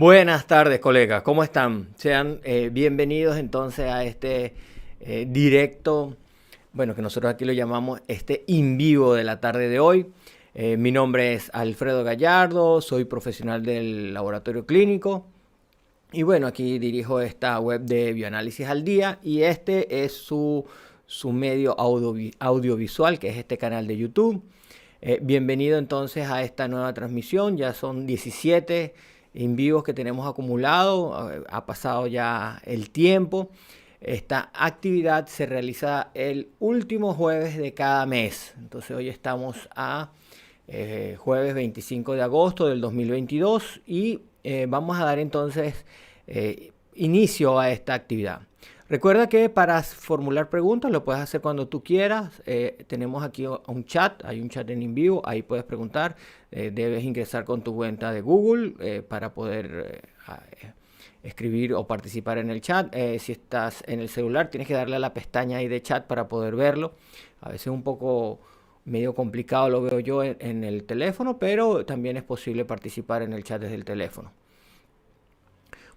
Buenas tardes, colegas. ¿Cómo están? Sean bienvenidos entonces a este directo, bueno, que nosotros aquí lo llamamos este in vivo de la tarde de hoy. Mi nombre es Alfredo Gallardo, soy profesional del laboratorio clínico y bueno, aquí dirijo esta web de Bioanálisis al Día y este es su medio audiovisual, que es este canal de YouTube. Bienvenido entonces a esta nueva transmisión. Ya son 17 en vivos que tenemos acumulado. Ha pasado ya el tiempo. Esta actividad se realiza el último jueves de cada mes. Entonces hoy estamos a jueves 25 de agosto del 2022 y vamos a dar entonces inicio a esta actividad. Recuerda que para formular preguntas lo puedes hacer cuando tú quieras. Tenemos aquí un chat, hay un chat en vivo, ahí puedes preguntar. Debes ingresar con tu cuenta de Google para poder escribir o participar en el chat. Si estás en el celular, tienes que darle a la pestaña ahí de chat para poder verlo. A veces un poco medio complicado lo veo yo en el teléfono, pero también es posible participar en el chat desde el teléfono.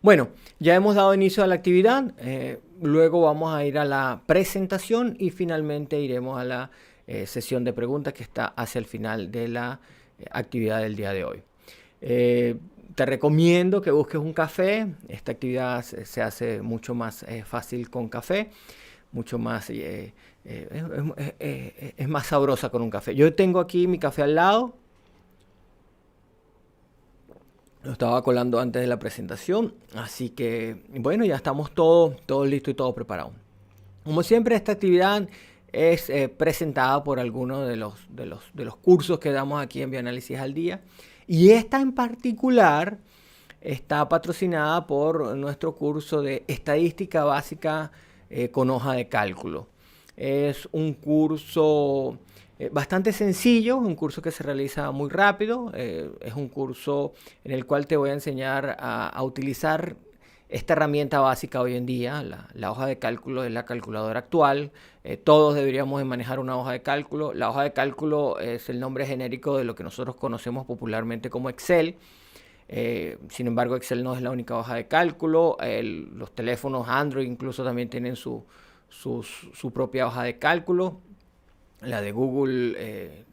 Bueno, ya hemos dado inicio a la actividad, luego vamos a ir a la presentación y finalmente iremos a la sesión de preguntas que está hacia el final de la actividad del día de hoy. Te recomiendo que busques un café. Esta actividad se hace mucho más fácil con café, mucho más, es más sabrosa con un café. Yo tengo aquí mi café al lado. Lo estaba colando antes de la presentación, así que bueno, ya estamos todo listo y todo preparado. Como siempre, esta actividad es presentada por algunos de los cursos que damos aquí en Bioanálisis al Día. Y esta en particular está patrocinada por nuestro curso de Estadística Básica con hoja de cálculo. Es un curso bastante sencillo, un curso que se realiza muy rápido. Es un curso en el cual te voy a enseñar a utilizar esta herramienta básica hoy en día. La hoja de cálculo es la calculadora actual. Todos deberíamos de manejar una hoja de cálculo. La hoja de cálculo es el nombre genérico de lo que nosotros conocemos popularmente como Excel. Sin embargo, Excel no es la única hoja de cálculo. Los teléfonos Android incluso también tienen su propia hoja de cálculo. La de Google, en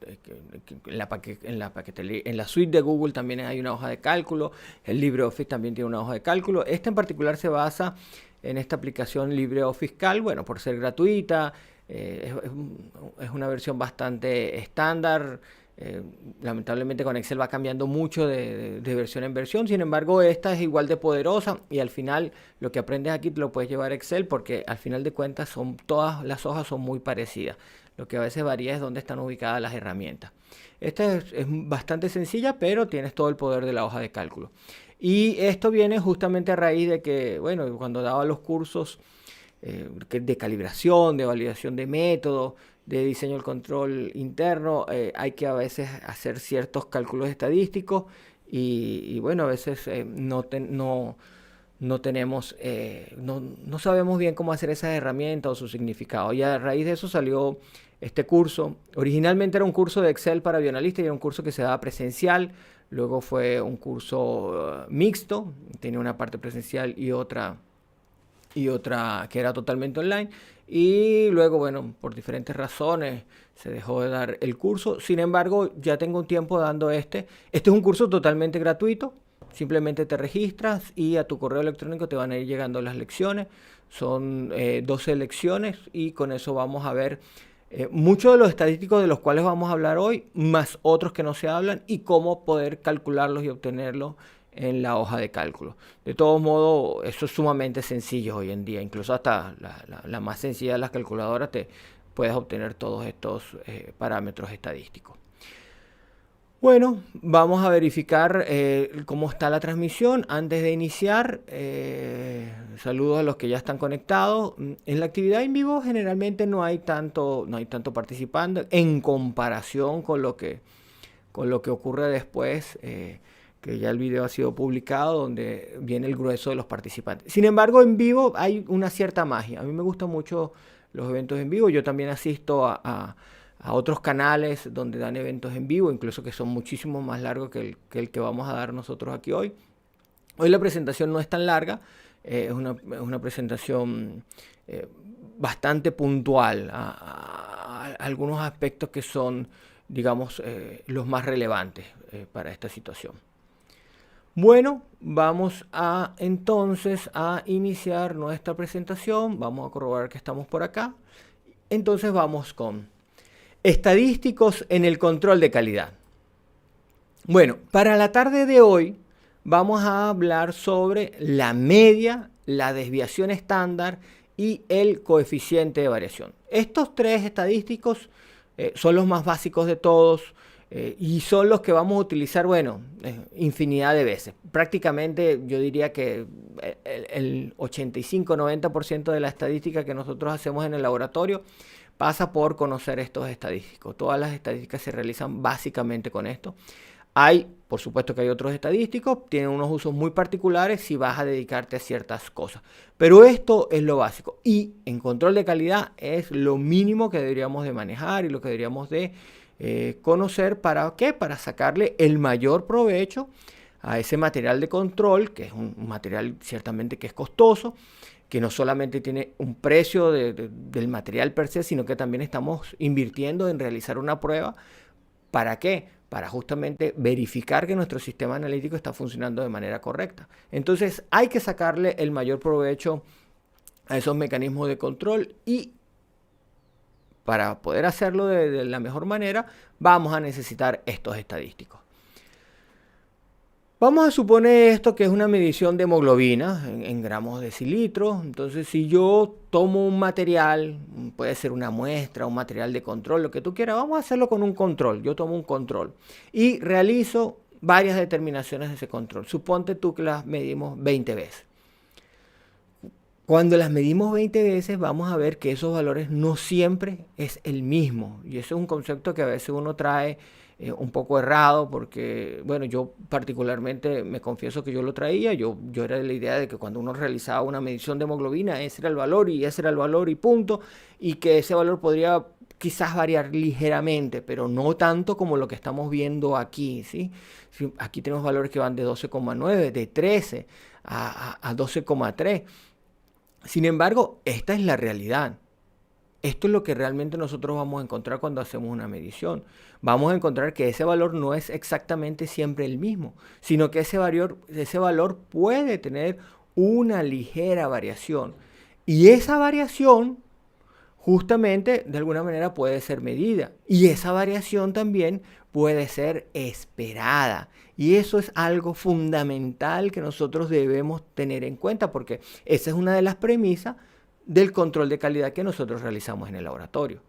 la suite de Google también hay una hoja de cálculo. El LibreOffice también tiene una hoja de cálculo. Esta en particular se basa en esta aplicación LibreOffice Calc, bueno, por ser gratuita. Es una versión bastante estándar. Lamentablemente con Excel va cambiando mucho de versión en versión. Sin embargo, esta es igual de poderosa y al final lo que aprendes aquí te lo puedes llevar a Excel, porque al final de cuentas todas las hojas son muy parecidas. Lo que a veces varía es dónde están ubicadas las herramientas. Esta es bastante sencilla, pero tienes todo el poder de la hoja de cálculo. Y esto viene justamente a raíz de que, bueno, cuando daba los cursos de calibración, de validación de método, de diseño del control interno, hay que a veces hacer ciertos cálculos estadísticos y bueno, a veces no tenemos, no sabemos bien cómo hacer esas herramientas o su significado. Y a raíz de eso salió este curso. Originalmente era un curso de Excel para bioanalistas y era un curso que se daba presencial. Luego fue un curso mixto, tenía una parte presencial y otra que era totalmente online. Y luego, bueno, por diferentes razones se dejó de dar el curso. Sin embargo, ya tengo un tiempo dando este. Este es un curso totalmente gratuito. Simplemente te registras y a tu correo electrónico te van a ir llegando las lecciones. Son 12 lecciones y con eso vamos a ver muchos de los estadísticos de los cuales vamos a hablar hoy, más otros que no se hablan y cómo poder calcularlos y obtenerlos en la hoja de cálculo. De todos modos, eso es sumamente sencillo hoy en día. Incluso hasta la más sencilla de las calculadoras te puedes obtener todos estos parámetros estadísticos. Bueno, vamos a verificar cómo está la transmisión. Antes de iniciar, saludos a los que ya están conectados. En la actividad en vivo generalmente no hay tanto participando en comparación con lo que ocurre después, que ya el video ha sido publicado, donde viene el grueso de los participantes. Sin embargo, en vivo hay una cierta magia. A mí me gustan mucho los eventos en vivo. Yo también asisto a otros canales donde dan eventos en vivo, incluso que son muchísimo más largos que el que vamos a dar nosotros aquí hoy. Hoy la presentación no es tan larga, es una presentación bastante puntual a algunos aspectos que son, digamos, los más relevantes para esta situación. Bueno, vamos entonces a iniciar nuestra presentación. Vamos a corroborar que estamos por acá. Entonces vamos con estadísticos en el control de calidad. Bueno, para la tarde de hoy vamos a hablar sobre la media, la desviación estándar y el coeficiente de variación. Estos tres estadísticos son los más básicos de todos y son los que vamos a utilizar, bueno, infinidad de veces. Prácticamente yo diría que el 85-90% de la estadística que nosotros hacemos en el laboratorio pasa por conocer estos estadísticos. Todas las estadísticas se realizan básicamente con esto. Hay, por supuesto que hay otros estadísticos, tienen unos usos muy particulares si vas a dedicarte a ciertas cosas. Pero esto es lo básico. Y en control de calidad es lo mínimo que deberíamos de manejar y lo que deberíamos de conocer. ¿Para qué? Para sacarle el mayor provecho a ese material de control, que es un material ciertamente que es costoso, que no solamente tiene un precio del material per se, sino que también estamos invirtiendo en realizar una prueba. ¿Para qué? Para justamente verificar que nuestro sistema analítico está funcionando de manera correcta. Entonces hay que sacarle el mayor provecho a esos mecanismos de control y para poder hacerlo de la mejor manera vamos a necesitar estos estadísticos. Vamos a suponer esto que es una medición de hemoglobina en gramos de cilitro. Entonces, si yo tomo un material, puede ser una muestra, un material de control, lo que tú quieras, vamos a hacerlo con un control. Yo tomo un control y realizo varias determinaciones de ese control. Suponte tú que las medimos 20 veces. Cuando las medimos 20 veces, vamos a ver que esos valores no siempre es el mismo. Y eso es un concepto que a veces uno trae un poco errado porque, bueno, yo particularmente me confieso que yo lo traía, yo era de la idea de que cuando uno realizaba una medición de hemoglobina, ese era el valor y ese era el valor y punto, y que ese valor podría quizás variar ligeramente, pero no tanto como lo que estamos viendo aquí, ¿sí? Aquí tenemos valores que van de 12,9, de 13 a 12,3. Sin embargo, esta es la realidad. Esto es lo que realmente nosotros vamos a encontrar cuando hacemos una medición. Vamos a encontrar que ese valor no es exactamente siempre el mismo, sino que ese valor puede tener una ligera variación. Y esa variación justamente de alguna manera puede ser medida. Y esa variación también puede ser esperada. Y eso es algo fundamental que nosotros debemos tener en cuenta porque esa es una de las premisas del control de calidad que nosotros realizamos en el laboratorio.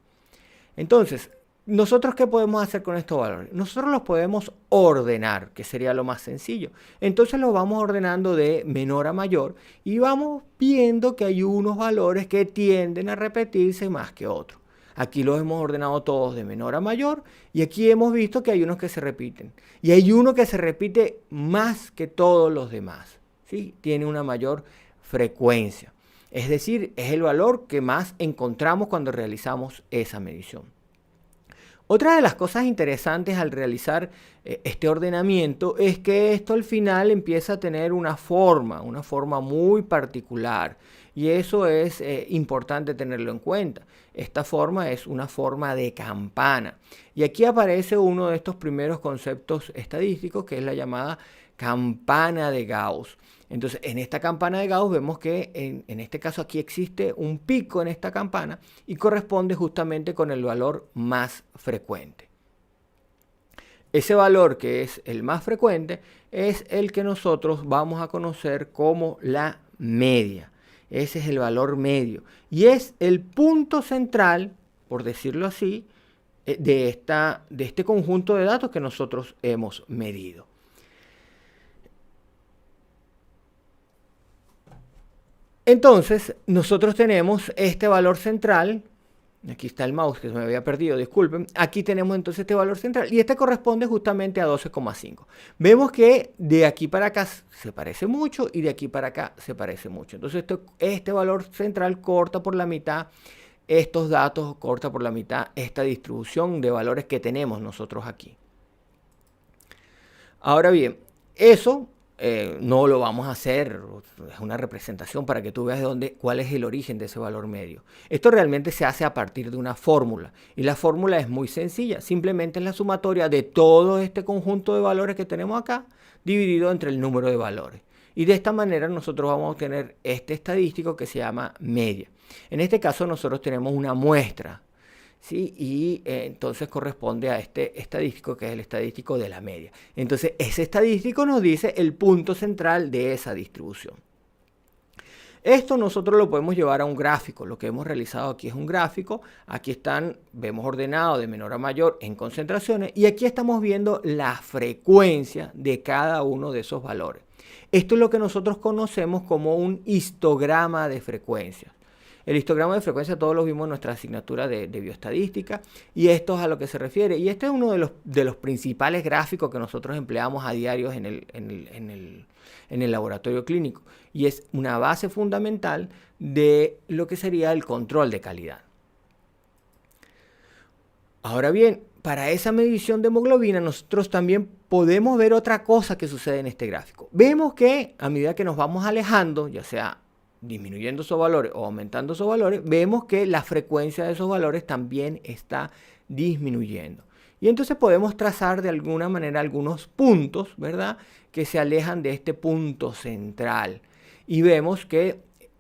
Entonces, ¿nosotros qué podemos hacer con estos valores? Nosotros los podemos ordenar, que sería lo más sencillo. Entonces los vamos ordenando de menor a mayor y vamos viendo que hay unos valores que tienden a repetirse más que otros. Aquí los hemos ordenado todos de menor a mayor y aquí hemos visto que hay unos que se repiten. Y hay uno que se repite más que todos los demás, ¿sí? Tiene una mayor frecuencia. Es decir, es el valor que más encontramos cuando realizamos esa medición. Otra de las cosas interesantes al realizar este ordenamiento es que esto al final empieza a tener una forma muy particular. Y eso es importante tenerlo en cuenta. Esta forma es una forma de campana. Y aquí aparece uno de estos primeros conceptos estadísticos que es la llamada campana de Gauss. Entonces, en esta campana de Gauss vemos que en este caso aquí existe un pico en esta campana y corresponde justamente con el valor más frecuente. Ese valor que es el más frecuente es el que nosotros vamos a conocer como la media. Ese es el valor medio y es el punto central, por decirlo así, de este conjunto de datos que nosotros hemos medido. Entonces, nosotros tenemos este valor central, aquí está el mouse que se me había perdido, disculpen, aquí tenemos entonces este valor central y este corresponde justamente a 12,5. Vemos que de aquí para acá se parece mucho y de aquí para acá se parece mucho. Entonces, este valor central corta por la mitad estos datos, corta por la mitad esta distribución de valores que tenemos nosotros aquí. Ahora bien, eso no lo vamos a hacer, es una representación para que tú veas cuál es el origen de ese valor medio. Esto realmente se hace a partir de una fórmula y la fórmula es muy sencilla, simplemente es la sumatoria de todo este conjunto de valores que tenemos acá dividido entre el número de valores. Y de esta manera nosotros vamos a obtener este estadístico que se llama media. En este caso nosotros tenemos una muestra, ¿sí? Y entonces corresponde a este estadístico que es el estadístico de la media. Entonces ese estadístico nos dice el punto central de esa distribución. Esto nosotros lo podemos llevar a un gráfico. Lo que hemos realizado aquí es un gráfico. Aquí vemos ordenado de menor a mayor en concentraciones y aquí estamos viendo la frecuencia de cada uno de esos valores. Esto es lo que nosotros conocemos como un histograma de frecuencias. El histograma de frecuencia todos lo vimos en nuestra asignatura de bioestadística y esto es a lo que se refiere. Y este es uno de los principales gráficos que nosotros empleamos a diario en el laboratorio clínico y es una base fundamental de lo que sería el control de calidad. Ahora bien, para esa medición de hemoglobina nosotros también podemos ver otra cosa que sucede en este gráfico. Vemos que a medida que nos vamos alejando, ya sea disminuyendo esos valores o aumentando esos valores, vemos que la frecuencia de esos valores también está disminuyendo. Y entonces podemos trazar de alguna manera algunos puntos, ¿verdad?, que se alejan de este punto central. Y vemos que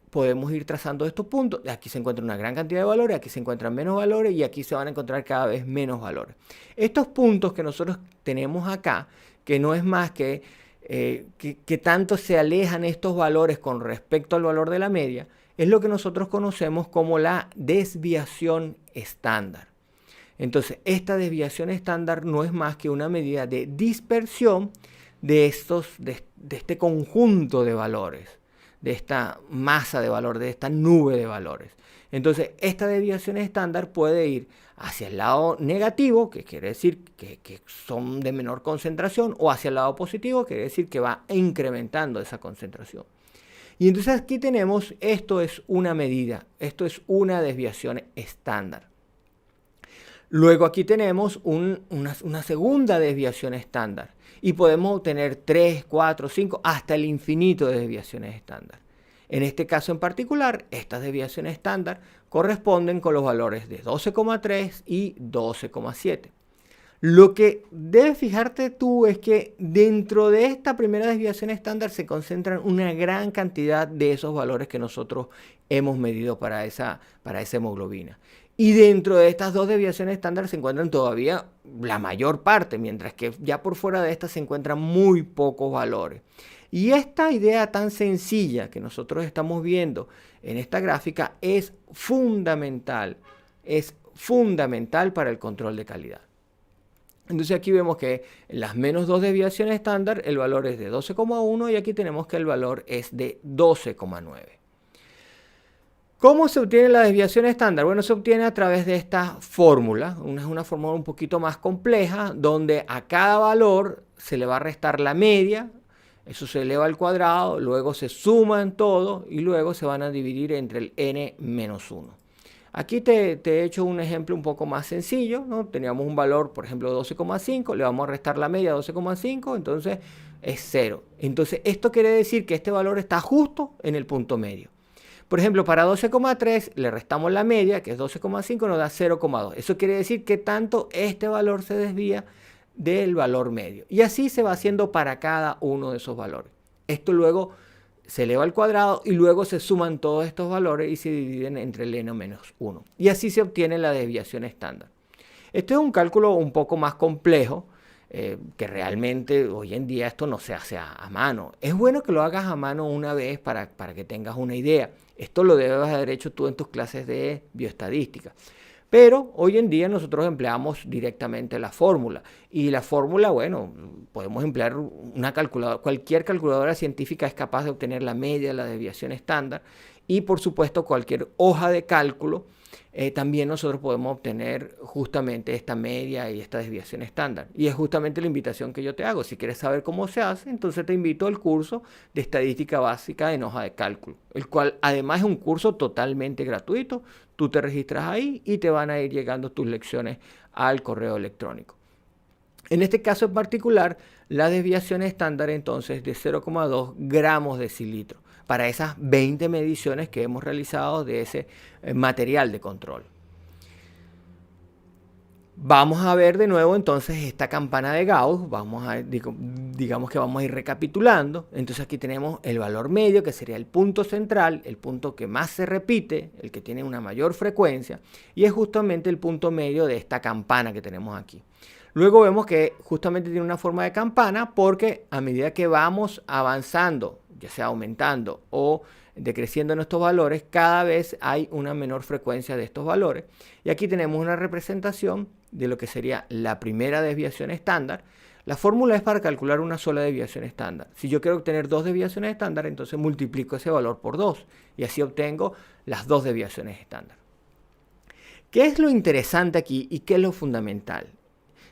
podemos ir trazando estos puntos. Aquí se encuentra una gran cantidad de valores, aquí se encuentran menos valores y aquí se van a encontrar cada vez menos valores. Estos puntos que nosotros tenemos acá, que no es más que tanto se alejan estos valores con respecto al valor de la media, es lo que nosotros conocemos como la desviación estándar. Entonces, esta desviación estándar no es más que una medida de dispersión de este conjunto de valores, de esta masa de valor, de esta nube de valores. Entonces, esta desviación estándar puede ir hacia el lado negativo, que quiere decir que son de menor concentración, o hacia el lado positivo, que quiere decir que va incrementando esa concentración. Y entonces aquí tenemos, esto es una medida, esto es una desviación estándar. Luego aquí tenemos una segunda desviación estándar y podemos obtener 3, 4, 5, hasta el infinito de desviaciones estándar. En este caso en particular, estas desviaciones estándar corresponden con los valores de 12,3 y 12,7. Lo que debes fijarte tú es que dentro de esta primera desviación estándar se concentran una gran cantidad de esos valores que nosotros hemos medido para esa hemoglobina. Y dentro de estas dos desviaciones estándar se encuentran todavía la mayor parte, mientras que ya por fuera de estas se encuentran muy pocos valores. Y esta idea tan sencilla que nosotros estamos viendo en esta gráfica es fundamental para el control de calidad. Entonces aquí vemos que en las menos 2 desviaciones estándar el valor es de 12,1 y aquí tenemos que el valor es de 12,9. ¿Cómo se obtiene la desviación estándar? Bueno, se obtiene a través de esta fórmula. Es una fórmula un poquito más compleja, donde a cada valor se le va a restar la media, eso se eleva al cuadrado, luego se suman todo y luego se van a dividir entre el n-1. Aquí te he hecho un ejemplo un poco más sencillo, ¿no? Teníamos un valor, por ejemplo, 12,5, le vamos a restar la media 12,5, entonces es 0. Entonces esto quiere decir que este valor está justo en el punto medio. Por ejemplo, para 12,3 le restamos la media, que es 12,5, nos da 0,2. Eso quiere decir que tanto este valor se desvía del valor medio. Y así se va haciendo para cada uno de esos valores. Esto luego se eleva al cuadrado y luego se suman todos estos valores y se dividen entre el n-1. Y así se obtiene la desviación estándar. Este es un cálculo un poco más complejo, que realmente hoy en día esto no se hace a mano. Es bueno que lo hagas a mano una vez para que tengas una idea. Esto lo debes haber hecho tú en tus clases de bioestadística. Pero hoy en día nosotros empleamos directamente la fórmula. Y la fórmula, bueno, podemos emplear una calculadora. Cualquier calculadora científica es capaz de obtener la media de la desviación estándar. Y por supuesto cualquier hoja de cálculo. También nosotros podemos obtener justamente esta media y esta desviación estándar. Y es justamente la invitación que yo te hago. Si quieres saber cómo se hace, entonces te invito al curso de estadística básica en hoja de cálculo, el cual además es un curso totalmente gratuito. Tú te registras ahí y te van a ir llegando tus lecciones al correo electrónico. En este caso en particular, la desviación estándar entonces de 0,2 gramos decilitro para esas 20 mediciones que hemos realizado de ese material de control. Vamos a ver de nuevo entonces esta campana de Gauss, digamos que vamos a ir recapitulando. Entonces aquí tenemos el valor medio, que sería el punto central, el punto que más se repite, el que tiene una mayor frecuencia, y es justamente el punto medio de esta campana que tenemos aquí. Luego vemos que justamente tiene una forma de campana porque a medida que vamos avanzando, ya sea aumentando o decreciendo nuestros valores, cada vez hay una menor frecuencia de estos valores. Y aquí tenemos una representación de lo que sería la primera desviación estándar. La fórmula es para calcular una sola desviación estándar. Si yo quiero obtener dos desviaciones estándar, entonces multiplico ese valor por 2 y así obtengo las dos desviaciones estándar. ¿Qué es lo interesante aquí y qué es lo fundamental?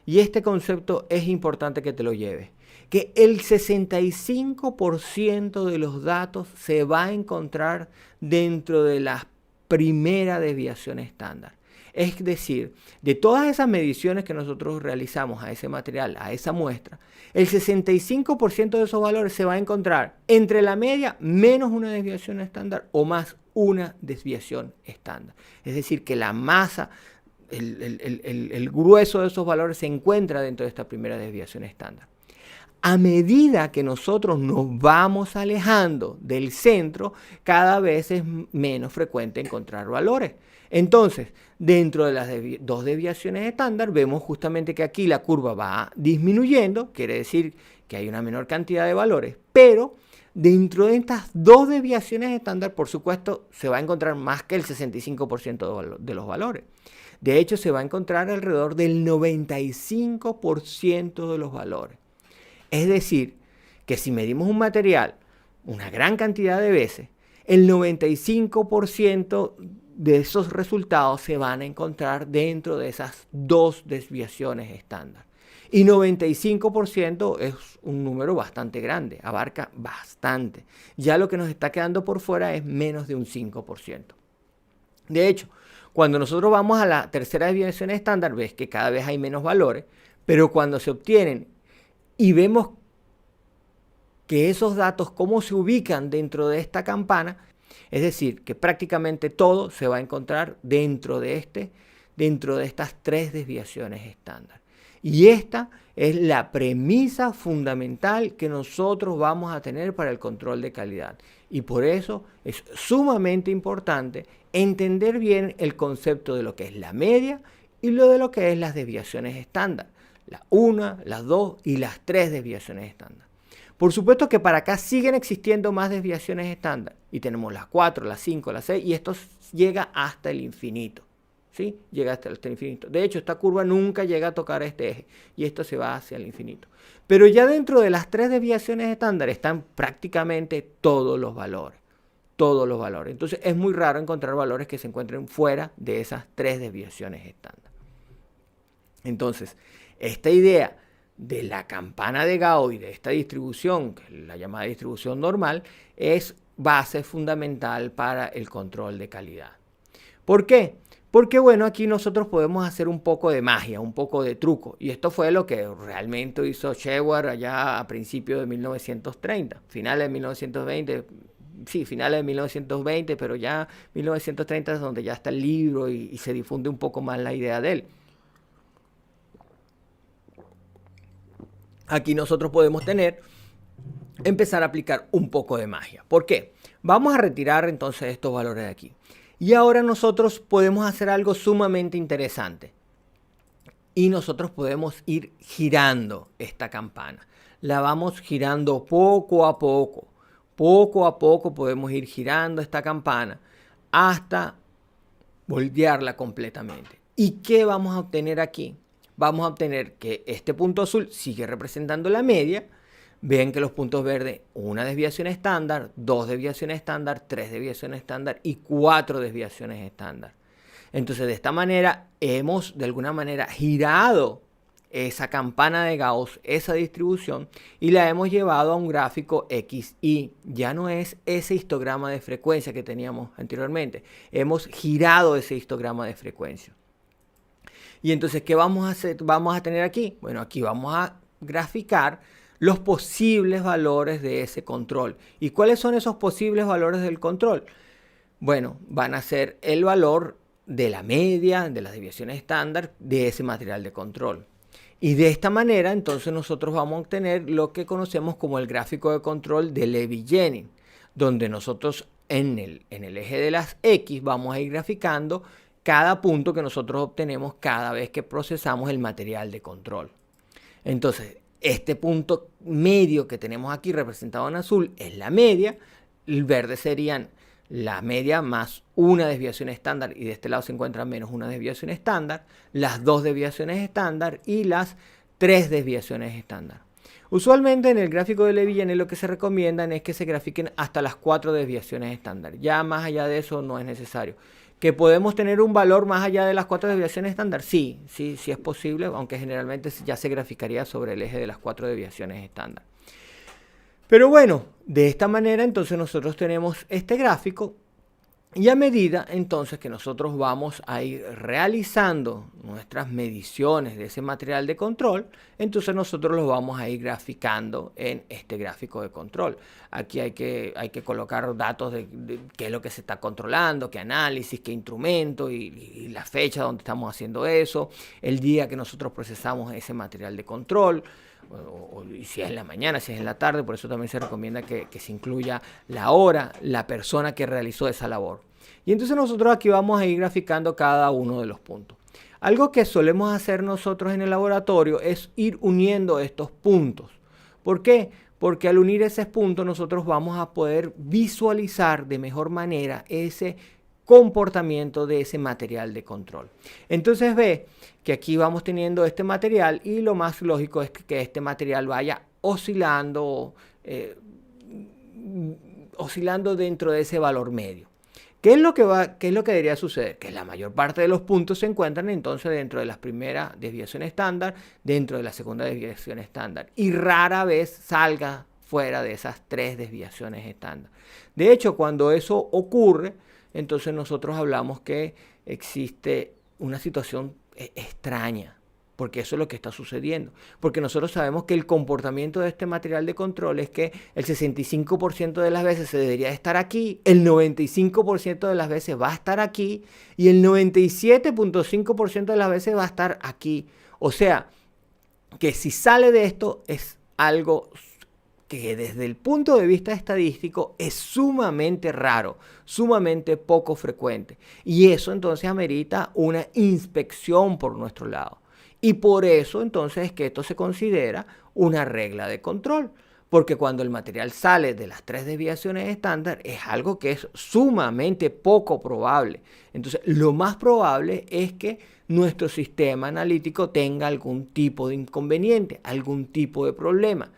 Y este concepto es importante que te lo lleves, que el 65% de los datos se va a encontrar dentro de la primera desviación estándar. Es decir, de todas esas mediciones que nosotros realizamos a ese material, a esa muestra, el 65% de esos valores se va a encontrar entre la media menos una desviación estándar o más una desviación estándar. Es decir, que la masa, el grueso de esos valores se encuentra dentro de esta primera desviación estándar. A medida que nosotros nos vamos alejando del centro, cada vez es menos frecuente encontrar valores. Entonces, dentro de las dos desviaciones estándar, vemos justamente que aquí la curva va disminuyendo, quiere decir que hay una menor cantidad de valores, pero dentro de estas dos desviaciones estándar, por supuesto, se va a encontrar más que el 65% de los valores. De hecho, se va a encontrar alrededor del 95% de los valores. Es decir, que si medimos un material una gran cantidad de veces, el 95% de esos resultados se van a encontrar dentro de esas dos desviaciones estándar. Y 95% es un número bastante grande, abarca bastante. Ya lo que nos está quedando por fuera es menos de un 5%. De hecho, cuando nosotros vamos a la tercera desviación estándar, ves que cada vez hay menos valores, pero cuando se obtienen y vemos que esos datos, cómo se ubican dentro de esta campana, es decir, que prácticamente todo se va a encontrar dentro de estas tres desviaciones estándar. Y esta es la premisa fundamental que nosotros vamos a tener para el control de calidad. Y por eso es sumamente importante entender bien el concepto de lo que es la media y de lo que es las desviaciones estándar. La 1, las 2 y las 3 desviaciones estándar. Por supuesto que para acá siguen existiendo más desviaciones estándar. Y tenemos las 4, las 5, las 6 y esto llega hasta el infinito. ¿Sí? Llega hasta el infinito. De hecho, esta curva nunca llega a tocar este eje y esto se va hacia el infinito. Pero ya dentro de las 3 desviaciones estándar están prácticamente todos los valores. Todos los valores. Entonces es muy raro encontrar valores que se encuentren fuera de esas 3 desviaciones estándar. Entonces, esta idea de la campana de Gauss y de esta distribución, que es la llamada distribución normal, es base fundamental para el control de calidad. ¿Por qué? Porque bueno, aquí nosotros podemos hacer un poco de magia, un poco de truco. Y esto fue lo que realmente hizo Shewhart allá a principios de 1930, finales de 1920, sí, finales de 1920, pero ya 1930 es donde ya está el libro y se difunde un poco más la idea de él. Aquí nosotros podemos empezar a aplicar un poco de magia. ¿Por qué? Vamos a retirar entonces estos valores de aquí. Y ahora nosotros podemos hacer algo sumamente interesante. Y nosotros podemos ir girando esta campana. La vamos girando poco a poco. Poco a poco podemos ir girando esta campana hasta voltearla completamente. ¿Y qué vamos a obtener aquí? Vamos a obtener que este punto azul sigue representando la media. Ven que los puntos verdes, una desviación estándar, 2 desviaciones estándar, 3 desviaciones estándar y 4 desviaciones estándar. Entonces, de esta manera, hemos de alguna manera girado esa campana de Gauss, esa distribución, y la hemos llevado a un gráfico XY. Ya no es ese histograma de frecuencia que teníamos anteriormente. Hemos girado ese histograma de frecuencia. Y entonces, ¿qué vamos a hacer? Vamos a tener aquí. Bueno, aquí vamos a graficar los posibles valores de ese control. ¿Y cuáles son esos posibles valores del control? Bueno, van a ser el valor de la media, de las desviaciones estándar de ese material de control. Y de esta manera, entonces, nosotros vamos a obtener lo que conocemos como el gráfico de control de Levy-Jennings, donde nosotros en el eje de las X vamos a ir graficando cada punto que nosotros obtenemos cada vez que procesamos el material de control. Entonces, este punto medio que tenemos aquí representado en azul es la media, el verde serían la media más una desviación estándar y de este lado se encuentra menos una desviación estándar, las dos desviaciones estándar y las tres desviaciones estándar. Usualmente en el gráfico de Levy-Jennings lo que se recomiendan es que se grafiquen hasta las 4 desviaciones estándar. Ya más allá de eso no es necesario. ¿Que podemos tener un valor más allá de las 4 desviaciones estándar? Sí es posible, aunque generalmente ya se graficaría sobre el eje de las 4 desviaciones estándar. Pero bueno, de esta manera entonces nosotros tenemos este gráfico y a medida entonces que nosotros vamos a ir realizando nuestras mediciones de ese material de control, entonces nosotros los vamos a ir graficando en este gráfico de control. Aquí hay que colocar datos de qué es lo que se está controlando, qué análisis, qué instrumento y la fecha donde estamos haciendo eso, el día que nosotros procesamos ese material de control. O si es en la mañana, si es en la tarde, por eso también se recomienda que se incluya la hora, la persona que realizó esa labor. Y entonces nosotros aquí vamos a ir graficando cada uno de los puntos. Algo que solemos hacer nosotros en el laboratorio es ir uniendo estos puntos. ¿Por qué? Porque al unir esos puntos nosotros vamos a poder visualizar de mejor manera ese comportamiento de ese material de control. Entonces ve que aquí vamos teniendo este material y lo más lógico es que este material vaya oscilando dentro de ese valor medio. ¿Qué es lo que debería suceder? Que la mayor parte de los puntos se encuentran entonces dentro de la primera desviación estándar, dentro de la segunda desviación estándar y rara vez salga fuera de esas 3 desviaciones estándar. De hecho, cuando eso ocurre, entonces nosotros hablamos que existe una situación extraña, porque eso es lo que está sucediendo. Porque nosotros sabemos que el comportamiento de este material de control es que el 65% de las veces se debería estar aquí, el 95% de las veces va a estar aquí y el 97.5% de las veces va a estar aquí. O sea, que si sale de esto es algo que desde el punto de vista estadístico es sumamente raro, sumamente poco frecuente. Y eso entonces amerita una inspección por nuestro lado. Y por eso entonces es que esto se considera una regla de control. Porque cuando el material sale de las 3 desviaciones estándar es algo que es sumamente poco probable. Entonces lo más probable es que nuestro sistema analítico tenga algún tipo de inconveniente, algún tipo de problema.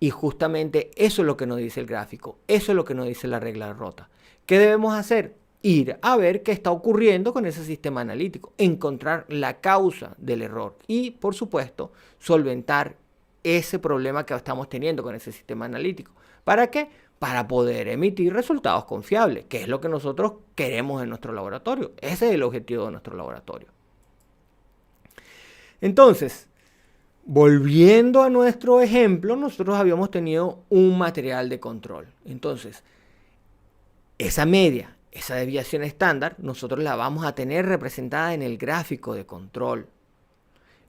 Y justamente eso es lo que nos dice el gráfico, eso es lo que nos dice la regla rota. ¿Qué debemos hacer? Ir a ver qué está ocurriendo con ese sistema analítico, encontrar la causa del error y, por supuesto, solventar ese problema que estamos teniendo con ese sistema analítico. ¿Para qué? Para poder emitir resultados confiables, que es lo que nosotros queremos en nuestro laboratorio. Ese es el objetivo de nuestro laboratorio. Entonces, volviendo a nuestro ejemplo, nosotros habíamos tenido un material de control. Entonces, esa media, esa desviación estándar, nosotros la vamos a tener representada en el gráfico de control.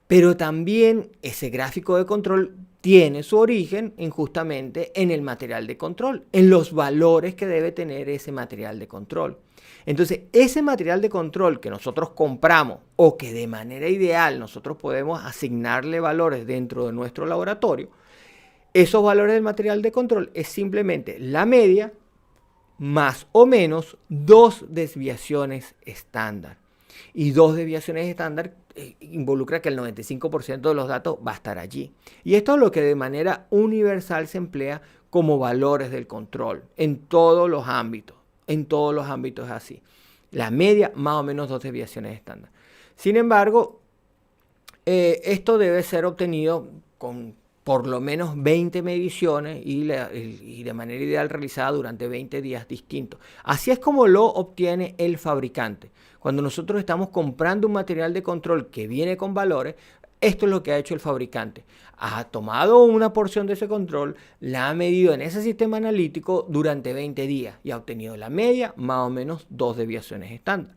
Pero también ese gráfico de control tiene su origen justamente en el material de control, en los valores que debe tener ese material de control. Entonces, ese material de control que nosotros compramos o que de manera ideal nosotros podemos asignarle valores dentro de nuestro laboratorio, esos valores del material de control es simplemente la media más o menos 2 desviaciones estándar. Y 2 desviaciones estándar involucra que el 95% de los datos va a estar allí. Y esto es lo que de manera universal se emplea como valores del control en todos los ámbitos. En todos los ámbitos es así. La media, más o menos 2 desviaciones estándar. Sin embargo, esto debe ser obtenido con por lo menos 20 mediciones y de manera ideal realizada durante 20 días distintos. Así es como lo obtiene el fabricante. Cuando nosotros estamos comprando un material de control que viene con valores, esto es lo que ha hecho el fabricante. Ha tomado una porción de ese control, la ha medido en ese sistema analítico durante 20 días y ha obtenido la media, más o menos 2 desviaciones estándar.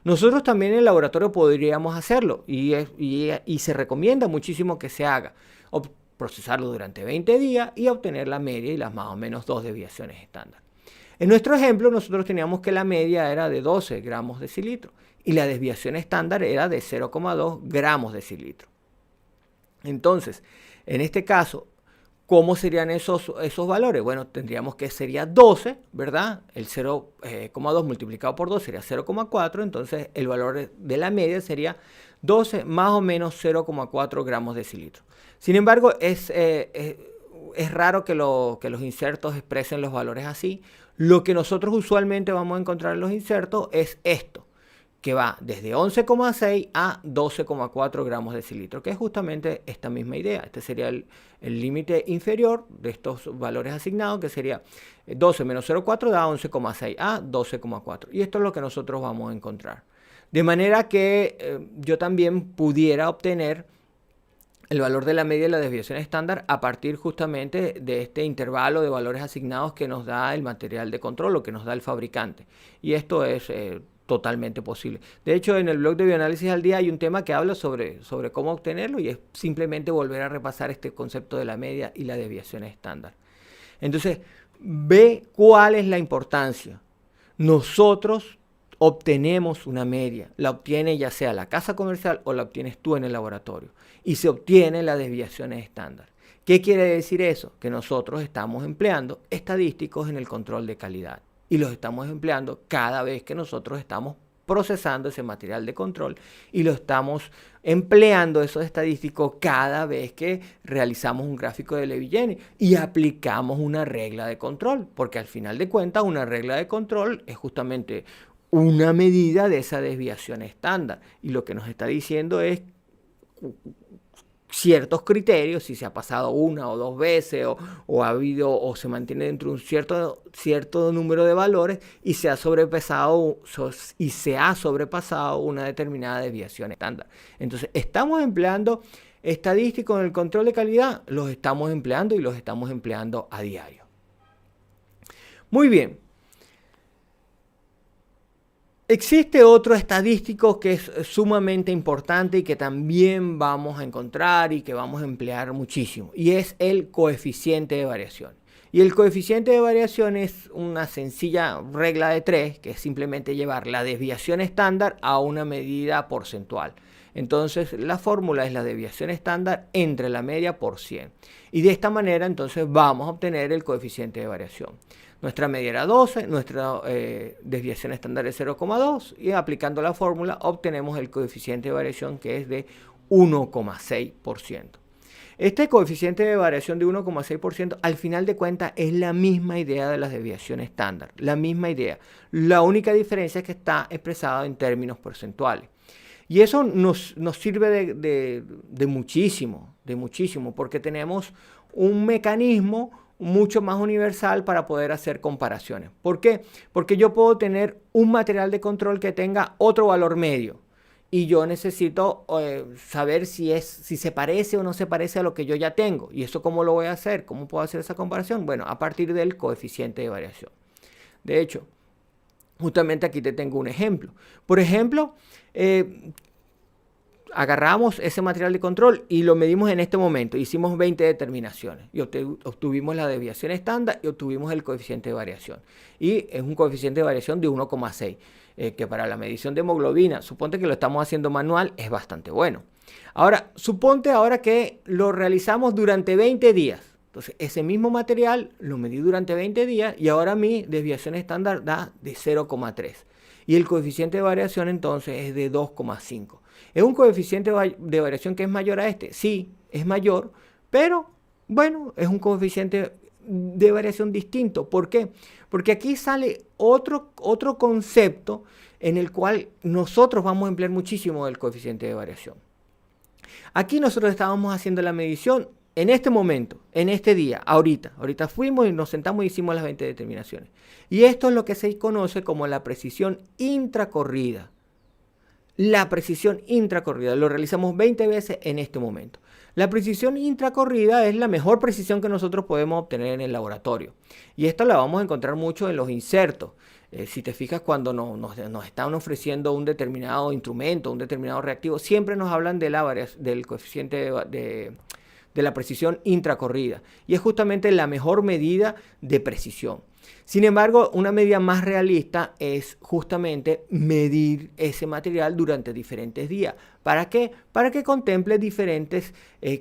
Nosotros también en el laboratorio podríamos hacerlo y se recomienda muchísimo que se haga. Procesarlo durante 20 días y obtener la media y las más o menos 2 desviaciones estándar. En nuestro ejemplo, nosotros teníamos que la media era de 12 gramos de decilitro y la desviación estándar era de 0,2 gramos de decilitro. Entonces, en este caso, ¿cómo serían esos valores? Bueno, tendríamos que sería 12, ¿verdad? El 0,2 multiplicado por 2 sería 0,4, entonces el valor de la media sería 12 más o menos 0,4 gramos de decilitro. Sin embargo, es raro que los insertos expresen los valores así. Lo que nosotros usualmente vamos a encontrar en los insertos es esto, que va desde 11,6 a 12,4 gramos de decilitro, que es justamente esta misma idea. Este sería el límite inferior de estos valores asignados, que sería 12 menos 0,4 da 11,6 a 12,4. Y esto es lo que nosotros vamos a encontrar. De manera que yo también pudiera obtener el valor de la media y la desviación estándar a partir justamente de este intervalo de valores asignados que nos da el material de control o que nos da el fabricante. Y esto es totalmente posible. De hecho, en el blog de Bioanálisis al Día hay un tema que habla sobre cómo obtenerlo y es simplemente volver a repasar este concepto de la media y la desviación estándar. Entonces, ve cuál es la importancia. Nosotros obtenemos una media, la obtiene ya sea la casa comercial o la obtienes tú en el laboratorio y se obtiene la desviación estándar. ¿Qué quiere decir eso? Que nosotros estamos empleando estadísticos en el control de calidad y los estamos empleando cada vez que nosotros estamos procesando ese material de control y lo estamos empleando esos estadísticos cada vez que realizamos un gráfico de Levi-Jennings y aplicamos una regla de control, porque al final de cuentas una regla de control es justamente una medida de esa desviación estándar y lo que nos está diciendo es ciertos criterios, si se ha pasado una o dos veces o ha habido o se mantiene dentro de un cierto número de valores y se ha sobrepasado una determinada desviación estándar. Entonces, estamos empleando estadísticos en el control de calidad, los estamos empleando y los estamos empleando a diario. Muy bien. Existe otro estadístico que es sumamente importante y que también vamos a encontrar y que vamos a emplear muchísimo, y es el coeficiente de variación. Y el coeficiente de variación es una sencilla regla de 3, que es simplemente llevar la desviación estándar a una medida porcentual. Entonces, la fórmula es la desviación estándar entre la media por 100. Y de esta manera, entonces, vamos a obtener el coeficiente de variación. Nuestra media era 12, nuestra desviación estándar es 0,2 y aplicando la fórmula obtenemos el coeficiente de variación que es de 1,6%. Este coeficiente de variación de 1,6% al final de cuentas es la misma idea de las desviaciones estándar, la misma idea. La única diferencia es que está expresada en términos porcentuales. Y eso nos sirve de muchísimo, porque tenemos un mecanismo mucho más universal para poder hacer comparaciones. ¿Por qué? Porque yo puedo tener un material de control que tenga otro valor medio y yo necesito saber si se parece o no se parece a lo que yo ya tengo. ¿Y eso cómo lo voy a hacer? ¿Cómo puedo hacer esa comparación? Bueno, a partir del coeficiente de variación. De hecho, justamente aquí te tengo un ejemplo. Por ejemplo, agarramos ese material de control y lo medimos en este momento. Hicimos 20 determinaciones y obtuvimos la desviación estándar y obtuvimos el coeficiente de variación. Y es un coeficiente de variación de 1,6, que para la medición de hemoglobina, suponte que lo estamos haciendo manual, es bastante bueno. Ahora, suponte ahora que lo realizamos durante 20 días. Entonces, ese mismo material lo medí durante 20 días y ahora mi desviación estándar da de 0,3. Y el coeficiente de variación entonces es de 2,5. ¿Es un coeficiente de variación que es mayor a este? Sí, es mayor, pero bueno, es un coeficiente de variación distinto. ¿Por qué? Porque aquí sale otro concepto en el cual nosotros vamos a emplear muchísimo el coeficiente de variación. Aquí nosotros estábamos haciendo la medición en este momento, en este día, ahorita fuimos y nos sentamos y hicimos las 20 determinaciones. Y esto es lo que se conoce como la precisión intracorrida. La precisión intracorrida, lo realizamos 20 veces en este momento. La precisión intracorrida es la mejor precisión que nosotros podemos obtener en el laboratorio. Y esta la vamos a encontrar mucho en los insertos. Si te fijas, cuando nos están ofreciendo un determinado instrumento, un determinado reactivo, siempre nos hablan de del coeficiente de la precisión intracorrida. Y es justamente la mejor medida de precisión. Sin embargo, una medida más realista es justamente medir ese material durante diferentes días. ¿Para qué? Para que contemple diferentes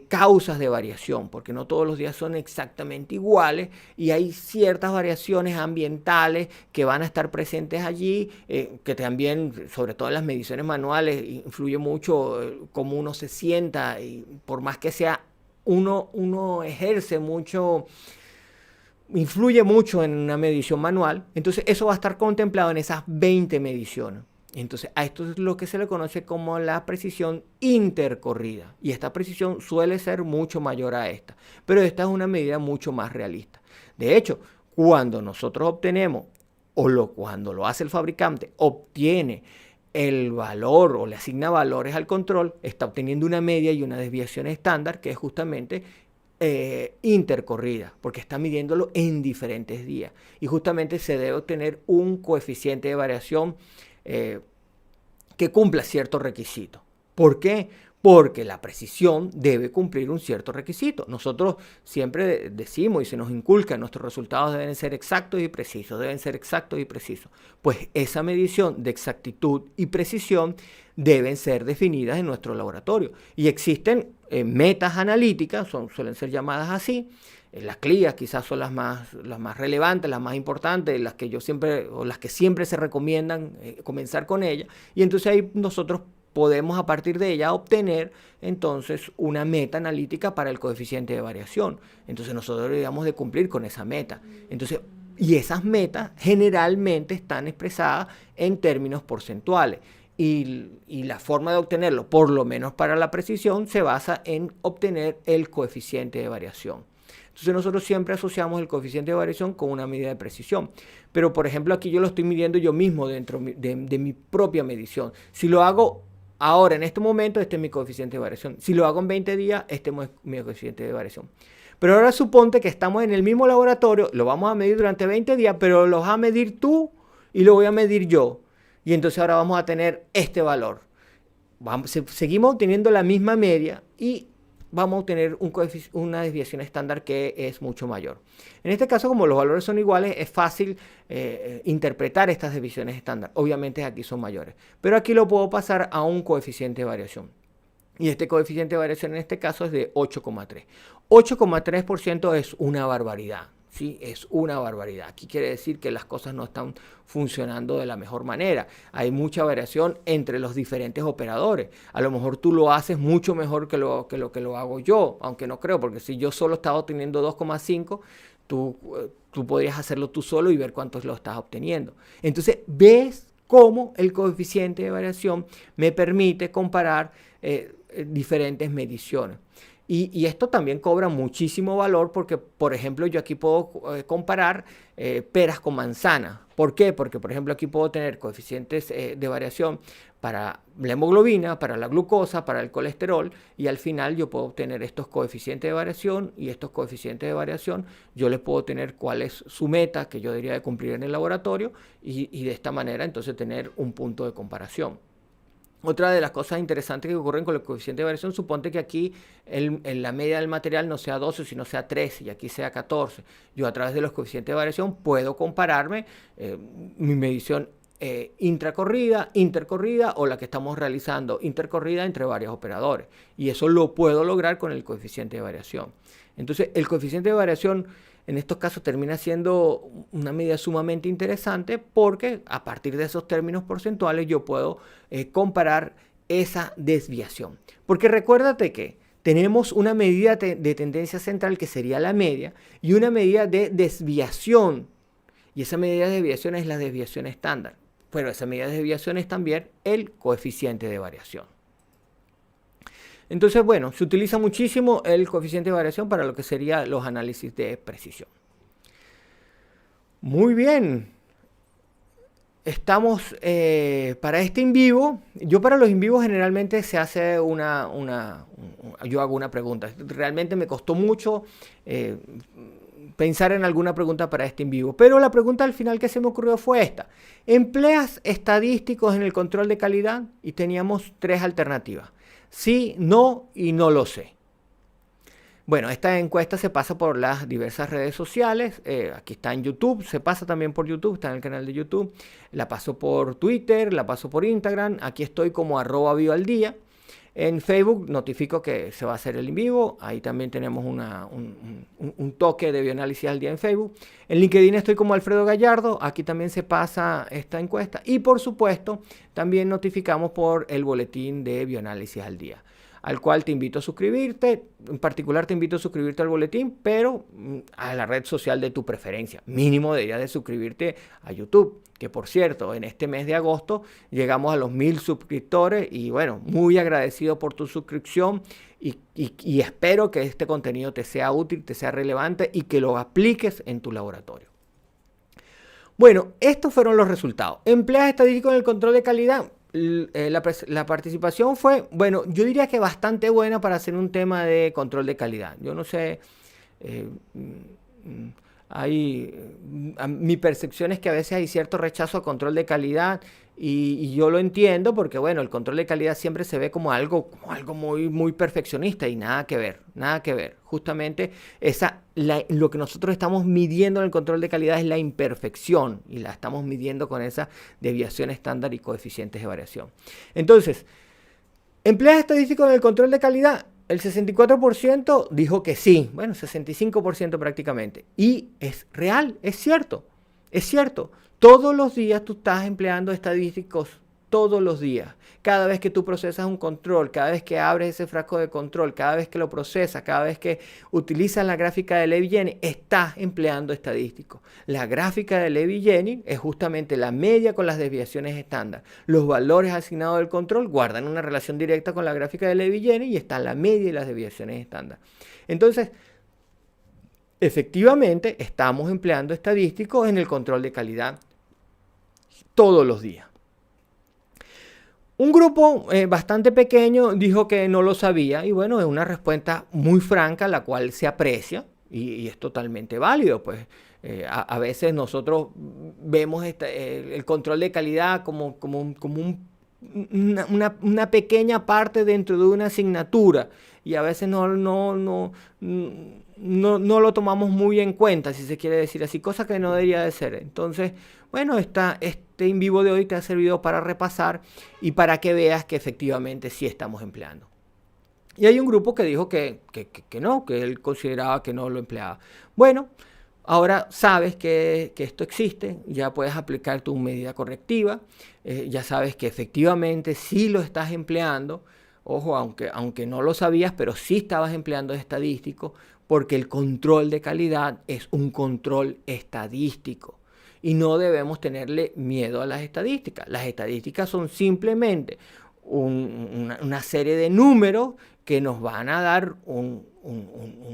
causas de variación, porque no todos los días son exactamente iguales y hay ciertas variaciones ambientales que van a estar presentes allí, que también, sobre todo en las mediciones manuales, influye mucho cómo uno se sienta y por más que sea, uno ejerce mucho. Influye mucho en una medición manual, entonces eso va a estar contemplado en esas 20 mediciones. Entonces a esto es lo que se le conoce como la precisión intercorrida, y esta precisión suele ser mucho mayor a esta, pero esta es una medida mucho más realista. De hecho, cuando nosotros obtenemos, cuando lo hace el fabricante, obtiene el valor o le asigna valores al control, está obteniendo una media y una desviación estándar, que es justamente intercorrida, porque está midiéndolo en diferentes días. Y justamente se debe obtener un coeficiente de variación que cumpla ciertos requisitos. ¿Por qué? Porque la precisión debe cumplir un cierto requisito. Nosotros siempre decimos y se nos inculca, nuestros resultados deben ser exactos y precisos, deben ser exactos y precisos. Pues esa medición de exactitud y precisión deben ser definidas en nuestro laboratorio. Y existen metas analíticas, suelen ser llamadas así. Las CLIAs quizás son las más relevantes, las más importantes, las que siempre se recomiendan comenzar con ellas. Y entonces ahí nosotros podemos a partir de ella obtener entonces una meta analítica para el coeficiente de variación. Entonces nosotros deberíamos de cumplir con esa meta. Entonces, y esas metas generalmente están expresadas en términos porcentuales. Y la forma de obtenerlo, por lo menos para la precisión, se basa en obtener el coeficiente de variación. Entonces nosotros siempre asociamos el coeficiente de variación con una medida de precisión. Pero por ejemplo aquí yo lo estoy midiendo yo mismo dentro de mi propia medición. Si lo hago ahora en este momento, este es mi coeficiente de variación. Si lo hago en 20 días, este es mi coeficiente de variación. Pero ahora suponte que estamos en el mismo laboratorio, lo vamos a medir durante 20 días, pero lo vas a medir tú y lo voy a medir yo. Y entonces ahora vamos a tener este valor. Seguimos teniendo la misma media y vamos a obtener una desviación estándar que es mucho mayor. En este caso, como los valores son iguales, es fácil interpretar estas desviaciones estándar. Obviamente aquí son mayores, pero aquí lo puedo pasar a un coeficiente de variación. Y este coeficiente de variación en este caso es de 8,3. 8,3% es una barbaridad. ¿Sí? Es una barbaridad. Aquí quiere decir que las cosas no están funcionando de la mejor manera. Hay mucha variación entre los diferentes operadores. A lo mejor tú lo haces mucho mejor que lo que lo hago yo, aunque no creo, porque si yo solo estaba obteniendo 2,5, tú podrías hacerlo tú solo y ver cuántos lo estás obteniendo. Entonces, ves cómo el coeficiente de variación me permite comparar diferentes mediciones. Y esto también cobra muchísimo valor porque, por ejemplo, yo aquí puedo comparar peras con manzanas. ¿Por qué? Porque, por ejemplo, aquí puedo tener coeficientes de variación para la hemoglobina, para la glucosa, para el colesterol, y al final yo puedo obtener estos coeficientes de variación, y estos coeficientes de variación yo les puedo tener cuál es su meta que yo debería de cumplir en el laboratorio y de esta manera entonces tener un punto de comparación. Otra de las cosas interesantes que ocurren con el coeficiente de variación, suponte que aquí la media del material no sea 12, sino sea 13 y aquí sea 14. Yo a través de los coeficientes de variación puedo compararme mi medición intracorrida, intercorrida o la que estamos realizando intercorrida entre varios operadores. Y eso lo puedo lograr con el coeficiente de variación. Entonces, el coeficiente de variación en estos casos termina siendo una medida sumamente interesante porque a partir de esos términos porcentuales yo puedo comparar esa desviación. Porque recuérdate que tenemos una medida de tendencia central que sería la media y una medida de desviación. Y esa medida de desviación es la desviación estándar. Pero esa medida de desviación es también el coeficiente de variación. Entonces, bueno, se utiliza muchísimo el coeficiente de variación para lo que serían los análisis de precisión. Muy bien. Estamos para este in vivo. Yo para los in vivos generalmente se hace yo hago una pregunta. Realmente me costó mucho pensar en alguna pregunta para este in vivo, pero la pregunta al final que se me ocurrió fue esta. ¿Empleas estadísticos en el control de calidad? Y teníamos 3 alternativas. Sí, no y no lo sé. Bueno, esta encuesta se pasa por las diversas redes sociales. Aquí está en YouTube, se pasa también por YouTube, está en el canal de YouTube. La paso por Twitter, la paso por Instagram. Aquí estoy como @bioaldía. En Facebook notifico que se va a hacer el en vivo. Ahí también tenemos un toque de bioanálisis al día en Facebook. En LinkedIn estoy como Alfredo Gallardo. Aquí también se pasa esta encuesta. Y por supuesto, también notificamos por el boletín de bioanálisis al día, al cual te invito a suscribirte. En particular te invito a suscribirte al boletín, pero a la red social de tu preferencia. Mínimo deberías de suscribirte a YouTube, que por cierto, en este mes de agosto llegamos a los 1000 suscriptores y bueno, muy agradecido por tu suscripción y espero que este contenido te sea útil, te sea relevante y que lo apliques en tu laboratorio. Bueno, estos fueron los resultados. ¿Empleas estadísticos en el control de calidad? La participación fue, bueno, yo diría que bastante buena para hacer un tema de control de calidad. Yo no sé, mi percepción es que a veces hay cierto rechazo a control de calidad y yo lo entiendo porque, bueno, el control de calidad siempre se ve como algo muy, muy perfeccionista y nada que ver, nada que ver. Justamente lo que nosotros estamos midiendo en el control de calidad es la imperfección y la estamos midiendo con esa desviación estándar y coeficientes de variación. Entonces, ¿empleas estadísticos en el control de calidad? El 64% dijo que sí, bueno, 65% prácticamente. Y es real, es cierto, es cierto. Todos los días tú estás empleando estadísticos, todos los días. Cada vez que tú procesas un control, cada vez que abres ese frasco de control, cada vez que lo procesas, cada vez que utilizas la gráfica de Levy-Jenny, estás empleando estadísticos. La gráfica de Levy-Jenny es justamente la media con las desviaciones estándar. Los valores asignados del control guardan una relación directa con la gráfica de Levy-Jenny y están la media y las desviaciones estándar. Entonces, efectivamente, estamos empleando estadísticos en el control de calidad todos los días. Un grupo bastante pequeño dijo que no lo sabía y bueno, es una respuesta muy franca, la cual se aprecia y es totalmente válido. Pues a veces nosotros vemos el control de calidad como una pequeña parte dentro de una asignatura y a veces no lo tomamos muy en cuenta, si se quiere decir así, cosa que no debería de ser. Entonces, bueno, este en vivo de hoy te ha servido para repasar y para que veas que efectivamente sí estamos empleando. Y hay un grupo que dijo que no, que él consideraba que no lo empleaba. Bueno, ahora sabes que esto existe, ya puedes aplicar tu medida correctiva, ya sabes que efectivamente sí lo estás empleando. Ojo, aunque no lo sabías, pero sí estabas empleando estadístico, porque el control de calidad es un control estadístico. Y no debemos tenerle miedo a las estadísticas. Las estadísticas son simplemente una serie de números que nos van a dar un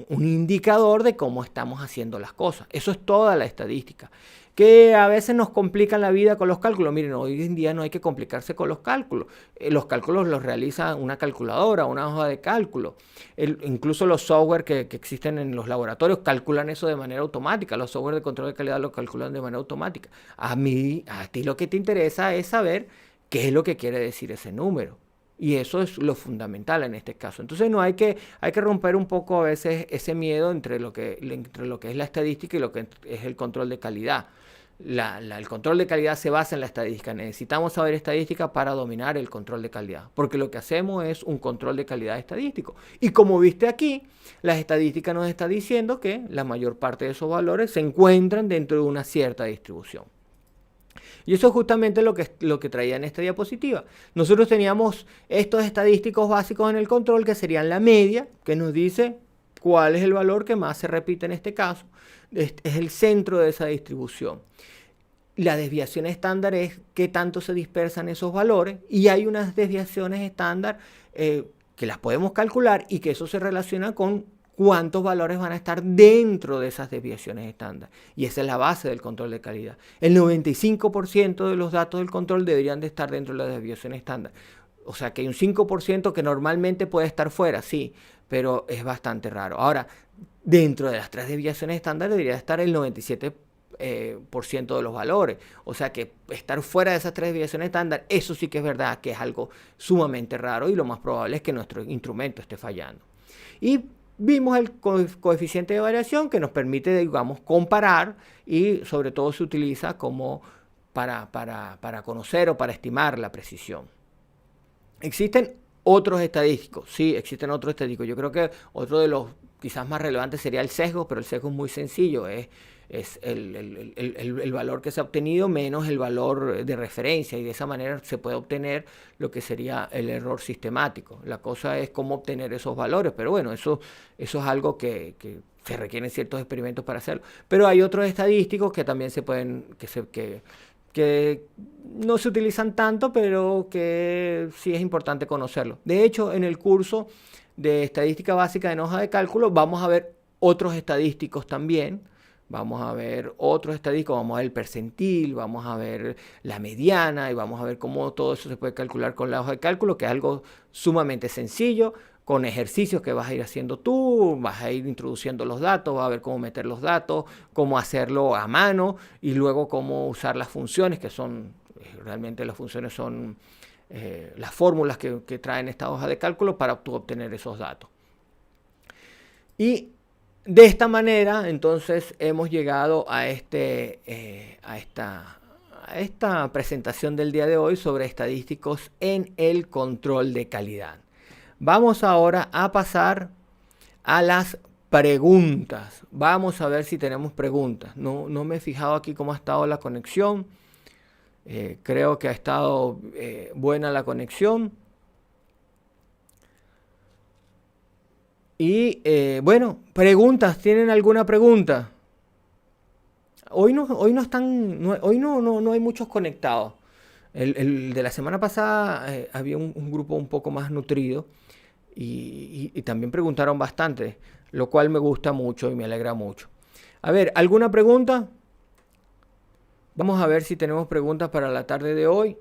indicador de cómo estamos haciendo las cosas. Eso es toda la estadística. Que a veces nos complican la vida con los cálculos. Miren, hoy en día no hay que complicarse con los cálculos. Los cálculos los realiza una calculadora, una hoja de cálculo. Incluso los software que existen en los laboratorios calculan eso de manera automática. Los software de control de calidad lo calculan de manera automática. A ti lo que te interesa es saber qué es lo que quiere decir ese número. Y eso es lo fundamental en este caso. Entonces hay que romper un poco a veces ese miedo entre lo que es la estadística y lo que es el control de calidad. El control de calidad se basa en la estadística. Necesitamos saber estadística para dominar el control de calidad, porque lo que hacemos es un control de calidad estadístico. Y como viste aquí, la estadística nos está diciendo que la mayor parte de esos valores se encuentran dentro de una cierta distribución. Y eso es justamente lo que traía en esta diapositiva. Nosotros teníamos estos estadísticos básicos en el control, que serían la media, que nos dice cuál es el valor que más se repite en este caso. Es el centro de esa distribución. La desviación estándar es qué tanto se dispersan esos valores, y hay unas desviaciones estándar que que las podemos calcular y que eso se relaciona con cuántos valores van a estar dentro de esas desviaciones estándar. Y esa es la base del control de calidad. El 95% de los datos del control deberían de estar dentro de las desviaciones estándar. O sea que hay un 5% que normalmente puede estar fuera, sí, pero es bastante raro. Ahora, dentro de las 3 desviaciones estándar debería estar el 97% de los valores. O sea que estar fuera de esas 3 desviaciones estándar, eso sí que es verdad que es algo sumamente raro y lo más probable es que nuestro instrumento esté fallando. Y vimos el coeficiente de variación que nos permite, digamos, comparar y sobre todo se utiliza como para conocer o para estimar la precisión. Existen otros estadísticos, sí, existen otros estadísticos. Yo creo que otro de los quizás más relevantes sería el sesgo, pero el sesgo es muy sencillo, es el valor que se ha obtenido menos el valor de referencia y de esa manera se puede obtener lo que sería el error sistemático. La cosa es cómo obtener esos valores, pero bueno, eso es algo que se requieren ciertos experimentos para hacerlo. Pero hay otros estadísticos que también se pueden, que no se utilizan tanto, pero que sí es importante conocerlo. De hecho, en el curso de estadística básica en hoja de cálculo vamos a ver otros estadísticos también. Vamos a ver otros estadísticos, vamos a ver el percentil, vamos a ver la mediana y vamos a ver cómo todo eso se puede calcular con la hoja de cálculo, que es algo sumamente sencillo, con ejercicios que vas a ir haciendo tú, vas a ir introduciendo los datos, vas a ver cómo meter los datos, cómo hacerlo a mano y luego cómo usar las funciones, que son, realmente las funciones son las fórmulas que traen esta hoja de cálculo para tú obtener esos datos. Y de esta manera, entonces, hemos llegado a esta presentación del día de hoy sobre estadísticos en el control de calidad. Vamos ahora a pasar a las preguntas. Vamos a ver si tenemos preguntas. No me he fijado aquí cómo ha estado la conexión. Creo que ha estado buena la conexión. Y bueno, preguntas. ¿Tienen alguna pregunta? Hoy no hay muchos conectados. El de la semana pasada había un grupo un poco más nutrido y también preguntaron bastante, lo cual me gusta mucho y me alegra mucho. A ver, ¿alguna pregunta? Vamos a ver si tenemos preguntas para la tarde de hoy.